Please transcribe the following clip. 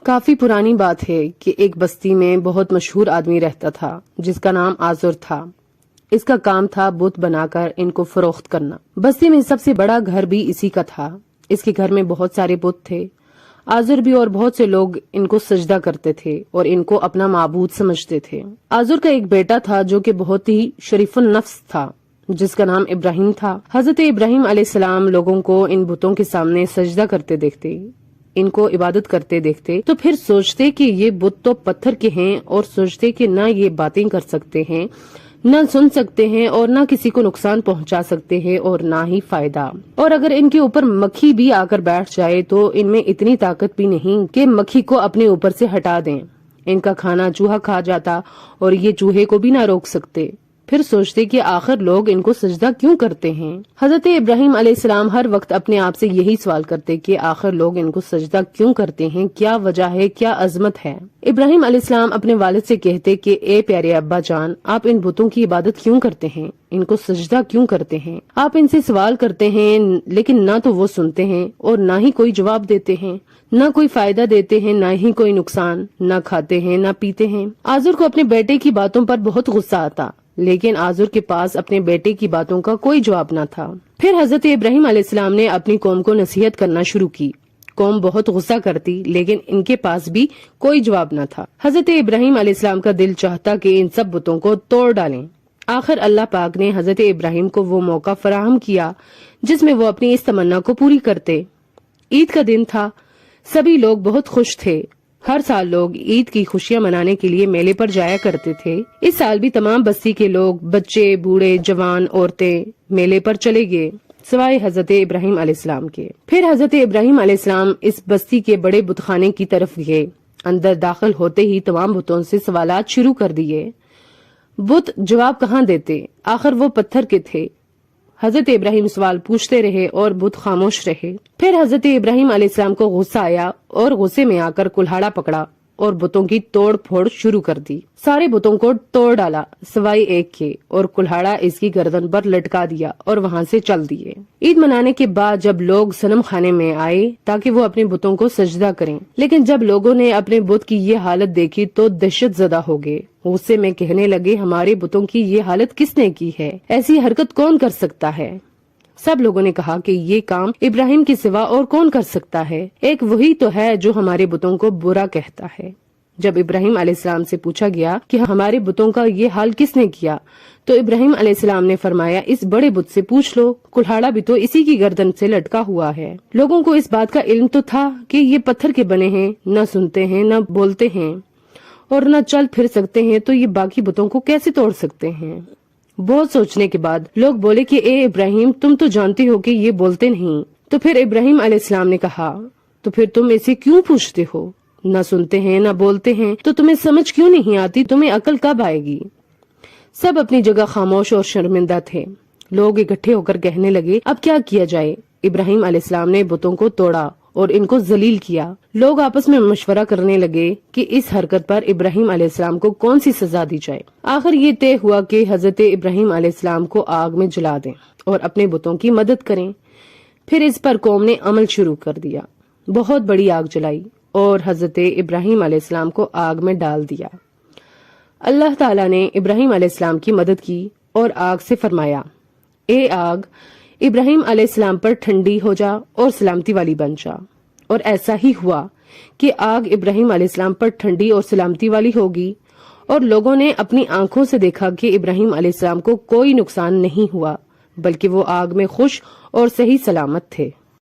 کافی پرانی بات ہے کہ ایک بستی میں بہت مشہور آدمی رہتا تھا جس کا نام آزر تھا۔ اس کا کام تھا بت بنا کر ان کو فروخت کرنا۔ بستی میں سب سے بڑا گھر بھی اسی کا تھا۔ اس کے گھر میں بہت سارے بت تھے۔ آزر بھی اور بہت سے لوگ ان کو سجدہ کرتے تھے اور ان کو اپنا معبود سمجھتے تھے۔ آزر کا ایک بیٹا تھا جو کہ بہت ہی شریف النفس تھا جس کا نام ابراہیم تھا۔ حضرت ابراہیم علیہ السلام لوگوں کو ان بتوں کے سامنے سجدہ کرتے دیکھتے، ان کو عبادت کرتے دیکھتے تو پھر سوچتے کہ یہ بت تو پتھر کے ہیں، اور سوچتے کہ نہ یہ باتیں کر سکتے ہیں، نہ سن سکتے ہیں، اور نہ کسی کو نقصان پہنچا سکتے ہیں اور نہ ہی فائدہ، اور اگر ان کے اوپر مکھی بھی آ کر بیٹھ جائے تو ان میں اتنی طاقت بھی نہیں کہ مکھی کو اپنے اوپر سے ہٹا دیں۔ ان کا کھانا چوہا کھا جاتا اور یہ چوہے کو بھی نہ روک سکتے۔ پھر سوچتے کہ آخر لوگ ان کو سجدہ کیوں کرتے ہیں۔ حضرت ابراہیم علیہ السلام ہر وقت اپنے آپ سے یہی سوال کرتے کہ آخر لوگ ان کو سجدہ کیوں کرتے ہیں، کیا وجہ ہے، کیا عظمت ہے۔ ابراہیم علیہ السلام اپنے والد سے کہتے کہ اے پیارے ابا جان، آپ ان بتوں کی عبادت کیوں کرتے ہیں، ان کو سجدہ کیوں کرتے ہیں؟ آپ ان سے سوال کرتے ہیں لیکن نہ تو وہ سنتے ہیں اور نہ ہی کوئی جواب دیتے ہیں، نہ کوئی فائدہ دیتے ہیں، نہ ہی کوئی نقصان، نہ کھاتے ہیں نہ پیتے ہیں۔ آزر کو اپنے بیٹے کی باتوں پر بہت غصہ آتا، لیکن آزر کے پاس اپنے بیٹے کی باتوں کا کوئی جواب نہ تھا۔ پھر حضرت ابراہیم علیہ السلام نے اپنی قوم کو نصیحت کرنا شروع کی۔ قوم بہت غصہ کرتی لیکن ان کے پاس بھی کوئی جواب نہ تھا۔ حضرت ابراہیم علیہ السلام کا دل چاہتا کہ ان سب بتوں کو توڑ ڈالیں۔ آخر اللہ پاک نے حضرت ابراہیم کو وہ موقع فراہم کیا جس میں وہ اپنی اس تمنا کو پوری کرتے۔ عید کا دن تھا، سبھی لوگ بہت خوش تھے۔ ہر سال لوگ عید کی خوشیاں منانے کے لیے میلے پر جایا کرتے تھے۔ اس سال بھی تمام بستی کے لوگ، بچے، بوڑھے، جوان، عورتیں میلے پر چلے گئے سوائے حضرت ابراہیم علیہ السلام کے۔ پھر حضرت ابراہیم علیہ السلام اس بستی کے بڑے بت خانے کی طرف گئے۔ اندر داخل ہوتے ہی تمام بتوں سے سوالات شروع کر دیے۔ بت جواب کہاں دیتے، آخر وہ پتھر کے تھے۔ حضرت ابراہیم سوال پوچھتے رہے اور بت خاموش رہے۔ پھر حضرت ابراہیم علیہ السلام کو غصہ آیا اور غصے میں آ کر کلہاڑا پکڑا اور بتوں کی توڑ پھوڑ شروع کر دی۔ سارے بتوں کو توڑ ڈالا سوائے ایک کے، اور کلہاڑا اس کی گردن پر لٹکا دیا اور وہاں سے چل دیے۔ عید منانے کے بعد جب لوگ صنم خانے میں آئے تاکہ وہ اپنے بتوں کو سجدہ کریں، لیکن جب لوگوں نے اپنے بت کی یہ حالت دیکھی تو دہشت زدہ ہو گئے۔ غصے میں کہنے لگے، ہمارے بتوں کی یہ حالت کس نے کی ہے؟ ایسی حرکت کون کر سکتا ہے؟ سب لوگوں نے کہا کہ یہ کام ابراہیم کے سوا اور کون کر سکتا ہے؟ ایک وہی تو ہے جو ہمارے بتوں کو برا کہتا ہے۔ جب ابراہیم علیہ السلام سے پوچھا گیا کہ ہمارے بتوں کا یہ حال کس نے کیا، تو ابراہیم علیہ السلام نے فرمایا، اس بڑے بت سے پوچھ لو، کلہاڑا بھی تو اسی کی گردن سے لٹکا ہوا ہے۔ لوگوں کو اس بات کا علم تو تھا کہ یہ پتھر کے بنے ہیں، نہ سنتے ہیں، نہ بولتے ہیں اور نہ چل پھر سکتے ہیں، تو یہ باقی بتوں کو کیسے توڑ سکتے ہیں؟ بہت سوچنے کے بعد لوگ بولے کہ اے ابراہیم، تم تو جانتے ہو کہ یہ بولتے نہیں۔ تو پھر ابراہیم علیہ السلام نے کہا، تو پھر تم اسے کیوں پوچھتے ہو؟ نہ سنتے ہیں نہ بولتے ہیں تو تمہیں سمجھ کیوں نہیں آتی؟ تمہیں عقل کب آئے گی؟ سب اپنی جگہ خاموش اور شرمندہ تھے۔ لوگ اکٹھے ہو کر کہنے لگے، اب کیا کیا جائے؟ ابراہیم علیہ السلام نے بتوں کو توڑا اور ان کو ذلیل کیا۔ لوگ آپس میں مشورہ کرنے لگے کہ اس حرکت پر ابراہیم علیہ السلام کو کون سی سزا دی جائے۔ آخر یہ طے ہوا کہ حضرت ابراہیم علیہ السلام کو آگ میں جلا دیں اور اپنے بتوں کی مدد کریں۔ پھر اس پر قوم نے عمل شروع کر دیا۔ بہت بڑی آگ جلائی اور حضرت ابراہیم علیہ السلام کو آگ میں ڈال دیا۔ اللہ تعالیٰ نے ابراہیم علیہ السلام کی مدد کی اور آگ سے فرمایا، اے آگ، ابراہیم علیہ السلام پر ٹھنڈی ہو جا اور سلامتی والی بن جا۔ اور ایسا ہی ہوا کہ آگ ابراہیم علیہ السلام پر ٹھنڈی اور سلامتی والی ہوگی، اور لوگوں نے اپنی آنکھوں سے دیکھا کہ ابراہیم علیہ السلام کو کوئی نقصان نہیں ہوا، بلکہ وہ آگ میں خوش اور صحیح سلامت تھے۔